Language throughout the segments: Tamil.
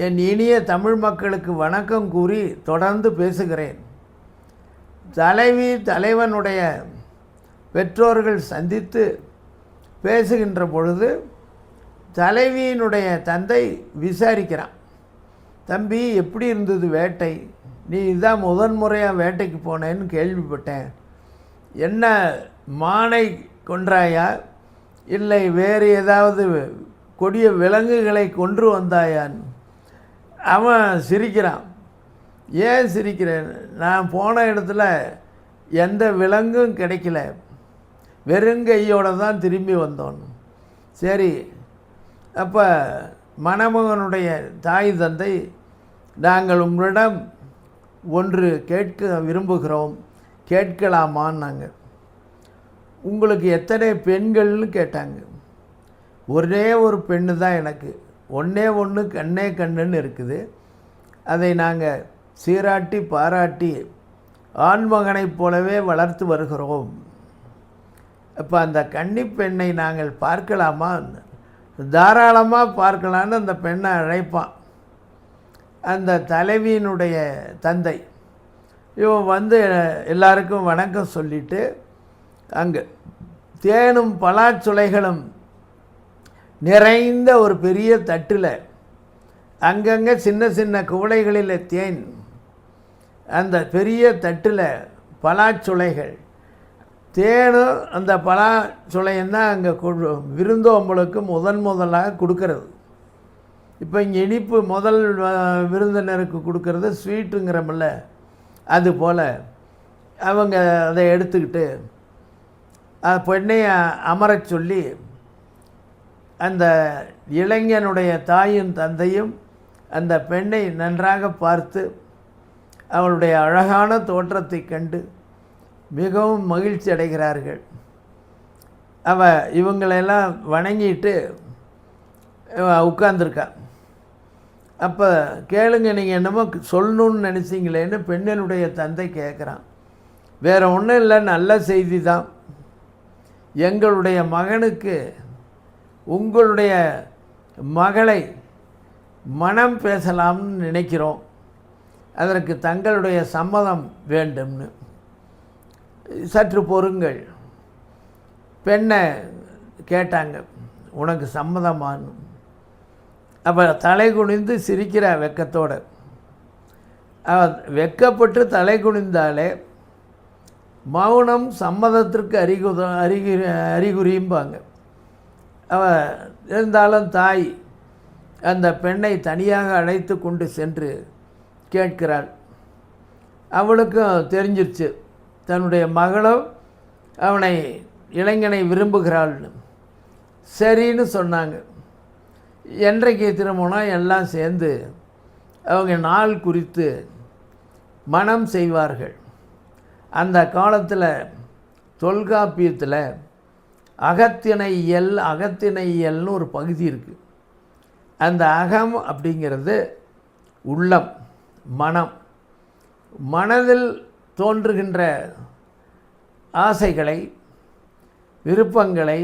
என் இனிய தமிழ் மக்களுக்கு வணக்கம் கூறி தொடர்ந்து பேசுகிறேன். தலைவனுடைய பெற்றோர்கள் சந்தித்து பேசுகின்ற பொழுது தலைவியினுடைய தந்தை விசாரிக்கிறான். தம்பி, எப்படி இருந்தது வேட்டை? நீ இதான் முதன்முறையாக வேட்டைக்கு போனேன்னு கேள்விப்பட்டேன். என்ன மானை கொன்றாயா, இல்லை வேறு ஏதாவது கொடிய விலங்குகளை கொன்று வந்தாயான்னு அவன் சிரிக்கிறான். ஏன் சிரிக்கிறேன்? நான் போன இடத்துல எந்த விலங்கும் கிடைக்கல, வெறுங்கையோடு தான் திரும்பி வந்தோம். சரி, அப்போ மணமகனுடைய தாய் தந்தை, நாங்கள் உங்களிடம் ஒன்று கேட்க விரும்புகிறோம், கேட்கலாமான்னாங்க. உங்களுக்கு எத்தனை பெண்கள்னு கேட்டாங்க. ஒரே ஒரு பெண்ணு தான் எனக்கு, ஒன்றே ஒன்று கண்ணே கண்ணுன்னு இருக்குது. அதை நாங்கள் சீராட்டி பாராட்டி ஆண்மகனைப் போலவே வளர்த்து வருகிறோம். அப்போ அந்த கன்னி பெண்ணை நாங்கள் பார்க்கலாமா? தாராளமாக பார்க்கலான்னு அந்த பெண்ணை அழைப்பான் அந்த தலைவியினுடைய தந்தை. இவன் வந்து எல்லாருக்கும் வணக்கம் சொல்லிவிட்டு அங்கே தேனும் பலாச்சுளைகளும் நிறைந்த ஒரு பெரிய தட்டில் அங்கங்கே சின்ன சின்ன குவளைகளில் தேன், அந்த பெரிய தட்டில் பலாச்சுளைகள், தேனும் அந்த பலாச்சுளையும் தான் அங்கே விருந்தோம்பலுக்கு முதலாக கொடுக்கறது. இப்போ இங்கே இனிப்பு முதல் விருந்தினருக்கு கொடுக்கறது ஸ்வீட்டுங்கிறமில்ல, அது போல் அவங்க அதை எடுத்துக்கிட்டு பெண்ணையை அமரச் சொல்லி அந்த இளைஞனுடைய தாயும் தந்தையும் அந்த பெண்ணை நன்றாக பார்த்து அவளுடைய அழகான தோற்றத்தை கண்டு மிகவும் மகிழ்ச்சி அடைகிறார்கள். இவங்களெல்லாம் வணங்கிட்டு உட்கார்ந்துருக்கா. அப்போ கேளுங்க, நீங்கள் என்னமோ சொல்லணுன்னு நினச்சிங்களேன்னு பெண்ணினுடைய தந்தை கேட்குறான். வேறு ஒன்றும் இல்லை, நல்ல செய்தி தான். எங்களுடைய மகனுக்கு உங்களுடைய மகளை மனம் பேசலாம்னு நினைக்கிறோம், அதற்கு தங்களுடைய சம்மதம் வேண்டும்னு. சற்று பொறுங்கள். பெண்ணை கேட்டாங்க, உனக்கு சம்மதமானு. அப்போ தலை குனிந்து சிரிக்கிற வெக்கத்தோடு. வெக்கப்பட்டு தலை குனிந்தாலே மௌனம் சம்மதத்திற்கு அறிகுறியும்பாங்க. இருந்தாலும் தாய் அந்த பெண்ணை தனியாக அழைத்து கொண்டு சென்று கேட்கிறாள். அவளுக்கும் தெரிஞ்சிருச்சு தன்னுடைய மகளும் இளைஞனை விரும்புகிறாள்னு. சரின்னு சொன்னாங்க. என்றைக்கு திருமணம் எல்லாம் சேர்ந்து அவங்க நாள் குறித்து மனம் செய்வார்கள். அந்த காலத்தில் தொல்காப்பியத்தில் அகத்திணையல்னு ஒரு பகுதி இருக்குது. அந்த அகம் அப்படிங்கிறது உள்ளம், மனம். மனதில் தோன்றுகின்ற ஆசைகளை, விருப்பங்களை,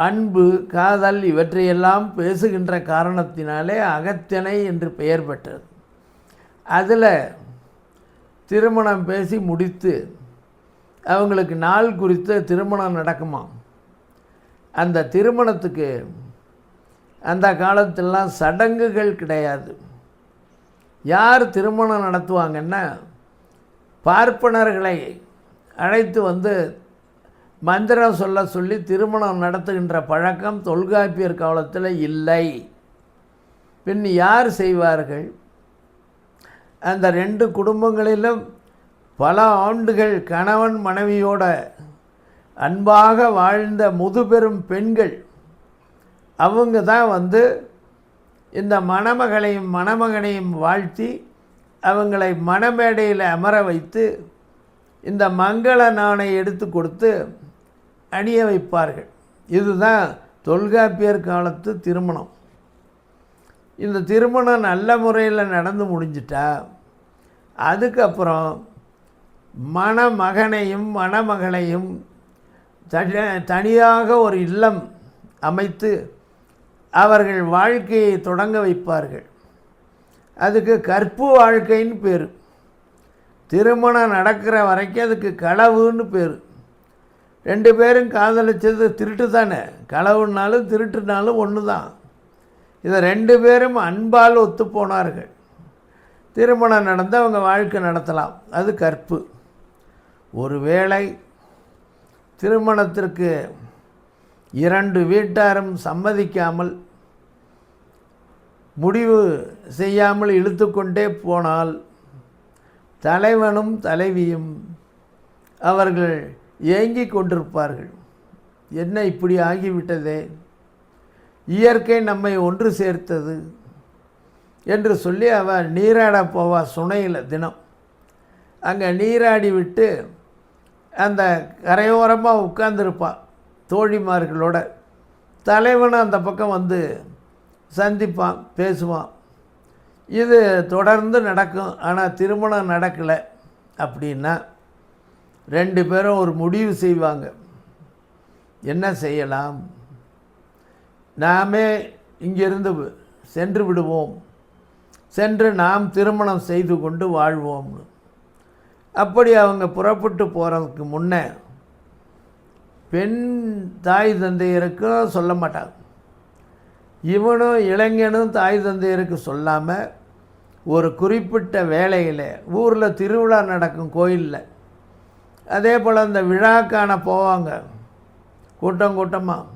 அன்பு, காதல் இவற்றையெல்லாம் பேசுகின்ற காரணத்தினாலே அகத்திணை என்று பெயர் பெற்றது. அதில் திருமணம் பேசி முடித்து அவங்களுக்கு நாள் குறித்து திருமணம் நடக்குமா. அந்த திருமணத்துக்கு அந்த காலத்திலலாம் சடங்குகள் கிடையாது. யார் திருமணம் நடத்துவாங்கன்னா பார்ப்பனர்களை அழைத்து வந்து மந்திரம் சொல்லி திருமணம் நடத்துகின்ற பழக்கம் தொல்காப்பியர் காலத்தில் இல்லை. பின் யார் செய்வார்கள்? அந்த ரெண்டு குடும்பங்களிலும் பல ஆண்டுகள் கணவன் மனைவியோட அன்பாக வாழ்ந்த முதுபெரும் பெண்கள், அவங்க தான் வந்து இந்த மணமகளையும் மணமகனையும் வாழ்த்தி அவங்களை மணமேடையில் அமர வைத்து இந்த மங்கள நாணை எடுத்து கொடுத்து அணிய வைப்பார்கள். இதுதான் தொல்காப்பியர் காலத்து திருமணம். இந்த திருமணம் நல்ல முறையில் நடந்து முடிஞ்சிட்டா அதுக்கப்புறம் மணமகனையும் மணமகளையும் தனியாக ஒரு இல்லம் அமைத்து அவர்கள் வாழ்க்கையை தொடங்க வைப்பார்கள். அதுக்கு கற்பு வாழ்க்கைன்னு பேர். திருமணம் நடக்கிற வரைக்கும் அதுக்கு களவுன்னு பேர். 2 பேரும் காதலிச்சது திருட்டு தானே. களவுனாலும் திருட்டுனாலும் ஒன்று தான். இதை 2 பேரும் அன்பால் ஒத்து போனார்கள். திருமணம் நடந்து அவங்க வாழ்க்கை நடத்தலாம். அது கற்பு. ஒருவேளை திருமணத்திற்கு 2 வீட்டாரும் சம்மதிக்காமல் முடிவு செய்யாமல் இழுத்து கொண்டே போனால் தலைவனும் தலைவியும் அவர்கள் ஏங்கிக் கொண்டிருப்பார்கள். என்ன இப்படி ஆகிவிட்டதே, இயற்கை நம்மை ஒன்று சேர்த்தது என்று சொல்லி அவள் நீராட போவா. சுனையில் தினம் அங்கே நீராடி விட்டு அந்த கரையோரமாக உட்கார்ந்துருப்பாள் தோழிமார்களோட. தலைவனும் அந்த பக்கம் வந்து சந்திப்பான், பேசுவான். இது தொடர்ந்து நடக்கும். ஆனால் திருமணம் நடக்கலை அப்படின்னா 2 பேரும் ஒரு முடிவு செய்வாங்க. என்ன செய்யலாம், நாமே இங்கிருந்து சென்று விடுவோம், சென்று நாம் திருமணம் செய்து கொண்டு வாழ்வோம்னு. அப்படி அவங்க புறப்பட்டு போகிறதுக்கு முன்னே பெண் தாய் தந்தையருக்கும் சொல்ல மாட்டாங்க. இவனும் இளைஞனும் தாய் தந்தையருக்கு சொல்லாமல் ஒரு குறிப்பிட்ட வேளையில் ஊரில் திருவிழா நடக்கும் கோயிலில், அதே போல் அந்த விழா காண போவாங்க கூட்டம் கூட்டமாக.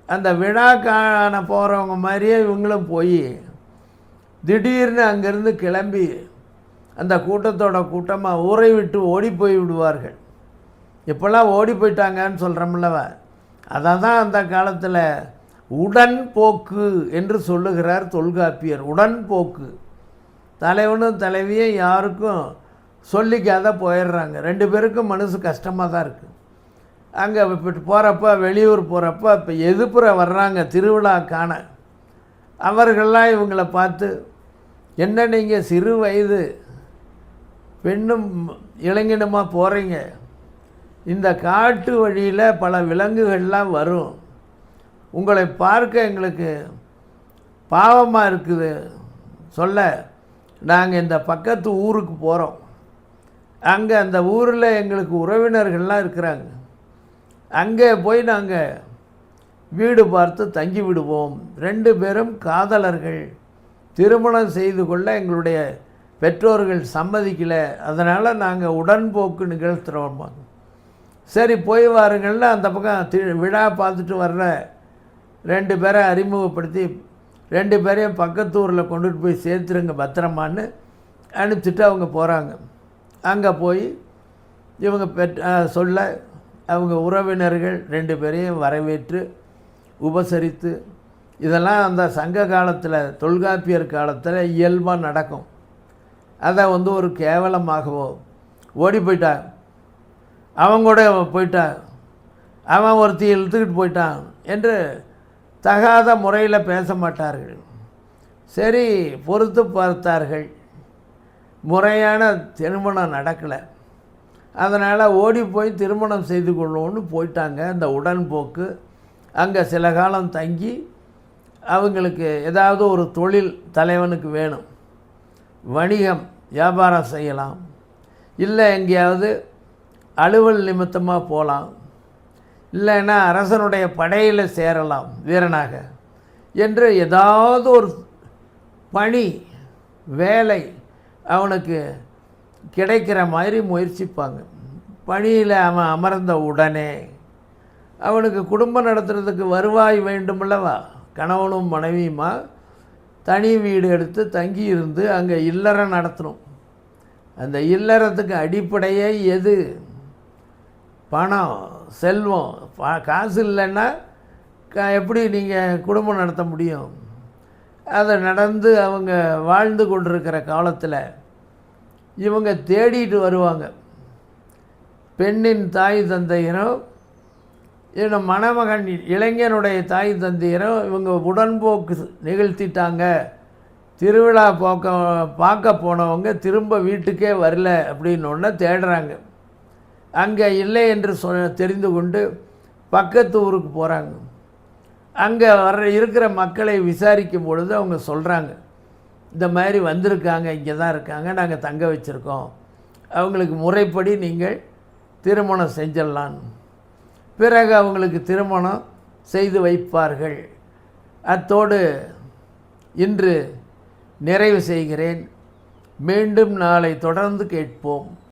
அந்த விழா காண போகிறவங்க மாதிரியே இவங்களும் போய் திடீர்னு அங்கேருந்து கிளம்பி அந்த கூட்டத்தோட கூட்டமாக ஊரை விட்டு ஓடி போய் விடுவார்கள். இப்போல்லாம் ஓடி போயிட்டாங்கன்னு சொல்கிறோம்லவ, அதை தான் அந்த காலத்தில் உடன்போக்கு என்று சொல்லுகிறார் தொல்காப்பியர். உடன்போக்கு, தலைவனும் தலைவியும் யாருக்கும் சொல்லிக்காத போயிடுறாங்க. 2 பேருக்கும் மனசு கஷ்டமாக தான் இருக்குது. அங்கே போகிறப்ப, வெளியூர் போகிறப்ப இப்போ எதிர்ப்புற வர்றாங்க திருவிழா காண. அவர்கள்லாம் இவங்களை பார்த்து, என்ன நீங்கள் சிறு வயது பெண்ணும் இளைஞனுமா போகிறீங்க, இந்த காட்டு வழியில் பல விலங்குகள்லாம் வரும், உங்களை பார்க்க எங்களுக்கு பாவமாக இருக்குது சொல்ல, நாங்கள் இந்த பக்கத்து ஊருக்கு போகிறோம், அங்கே அந்த ஊரில் எங்களுக்கு உறவினர்கள்லாம் இருக்கிறாங்க, அங்கே போய் நாங்கள் வீடு பார்த்து தங்கி விடுவோம், 2 பேரும் காதலர்கள், திருமணம் செய்து கொள்ள எங்களுடைய பெற்றோர்கள் சம்மதிக்கலை, அதனால் நாங்கள் உடன்போக்கு நிகழ்த்துகிறோம். சரி போய் வாருங்கள்னு அந்த பக்கம் விழா பார்த்துட்டு வர்ற 2 பேரை அறிமுகப்படுத்தி 2 பேரையும் பக்கத்து ஊரில் கொண்டுட்டு போய் சேர்த்துருங்க பத்திரமான்னு அனுப்பிச்சிட்டு அவங்க போகிறாங்க. அங்கே போய் இவங்க சொல்ல அவங்க உறவினர்கள் 2 பேரையும் வரவேற்று உபசரித்து, இதெல்லாம் அந்த சங்க காலத்தில் தொல்காப்பியர் காலத்தில் இயல்பாக நடக்கும். அதை ஒரு கேவலமாகவோ ஓடி போயிட்டான், அவங்க கூட போயிட்டான், அவன் ஒருத்தி இழுத்துக்கிட்டு போயிட்டான் என்று தகாத முறையில் பேச மாட்டார்கள். சரி பொறுத்து பார்த்தார்கள், முறையான திருமணம் நடக்கலை, அதனால் ஓடி போய் திருமணம் செய்து கொள்வோன்னு போயிட்டாங்க. அந்த உடன்போக்கு அங்கே சில காலம் தங்கி அவங்களுக்கு ஏதாவது ஒரு தொழில் தலைவனுக்கு வேணும், வணிகம் வியாபாரம் செய்யலாம், இல்லை எங்கேயாவது அலுவல் நிமித்தமாக போகலாம், இல்லைன்னா அரசனுடைய படையில் சேரலாம் வீரனாக என்று ஏதாவது ஒரு பணி வேலை அவனுக்கு கிடைக்கிற மாதிரி முயற்சிப்பாங்க. பணியில் அவன் அமர்ந்த உடனே அவனுக்கு குடும்பம் நடத்துறதுக்கு வருவாய் வேண்டுமல்லவா, கணவனும் மனைவியுமா தனி வீடு எடுத்து தங்கி இருந்து அங்கே இல்லறம் நடத்தணும். அந்த இல்லறத்துக்கு அடிப்படையே எது? பணம், செல்வம். காசு இல்லைன்னா எப்படி நீங்கள் குடும்பம் நடத்த முடியும்? அதை நடந்து அவங்க வாழ்ந்து கொண்டிருக்கிற காலத்தில் இவங்க தேடிட்டு வருவாங்க. பெண்ணின் தாய் தந்தையரும் இன்னும் மணமகன் இளைஞனுடைய தாய் தந்தையரும் இவங்க உடன்போக்கு நிகழ்த்திட்டாங்க, திருவிழா பார்க்க போனவங்க திரும்ப வீட்டுக்கே வரல அப்படின்னு தேடுறாங்க. அங்கே இல்லை என்று தெரிந்து கொண்டு பக்கத்து ஊருக்கு போகிறாங்க. அங்கே இருக்கிற மக்களை விசாரிக்கும் பொழுது அவங்க சொல்கிறாங்க, இந்த மாதிரி வந்திருக்காங்க, இங்கே தான் இருக்காங்க, நாங்கள் தங்க வச்சுருக்கோம், அவங்களுக்கு முறைப்படி நீங்கள் திருமணம் செஞ்சிடலான். பிறகு அவங்களுக்கு திருமணம் செய்து வைப்பார்கள். அத்தோடு இன்று நிறைவு செய்கிறேன். மீண்டும் நாளை தொடர்ந்து கேட்போம்.